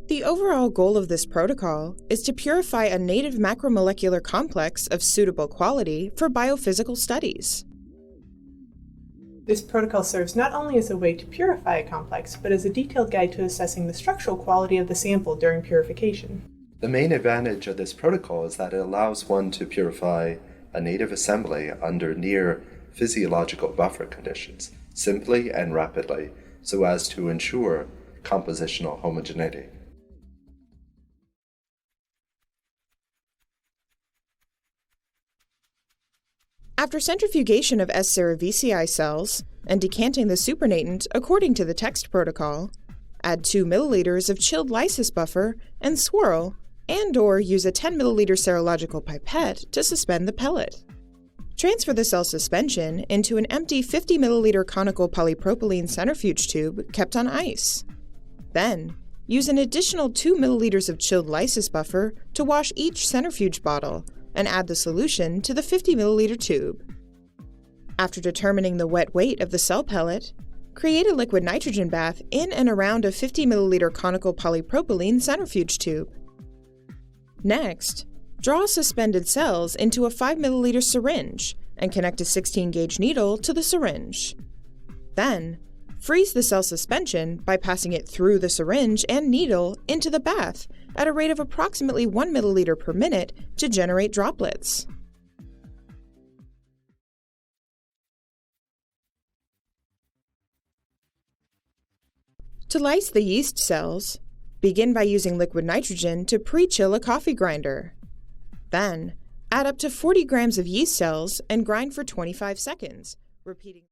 The overall goal of this protocol is to purify a native macromolecular complex of suitable quality for biophysical studies. This protocol serves not only as a way to purify a complex, but as a detailed guide to assessing the structural quality of the sample during purification. The main advantage of this protocol is that it allows one to purify a native assembly under near physiological buffer conditions, simply and rapidly, so as to ensure compositional homogeneity. After centrifugation of S. cerevisiae cells and decanting the supernatant according to the text protocol, add 2 milliliters of chilled lysis buffer and swirl, and/or use a 10 milliliter serological pipette to suspend the pellet. Transfer the cell suspension into an empty 50 milliliter conical polypropylene centrifuge tube kept on ice. Then, use an additional 2 milliliters of chilled lysis buffer to wash each centrifuge bottle and add the solution to the 50 milliliter tube. After determining the wet weight of the cell pellet, create a liquid nitrogen bath in and around a 50 milliliter conical polypropylene centrifuge tube. Next, draw suspended cells into a 5 milliliter syringe and connect a 16 gauge needle to the syringe. Then, freeze the cell suspension by passing it through the syringe and needle into the bath at a rate of approximately 1 milliliter per minute to generate droplets. To lyse the yeast cells, begin by using liquid nitrogen to pre-chill a coffee grinder. Then, add up to 40 grams of yeast cells and grind for 25 seconds, repeating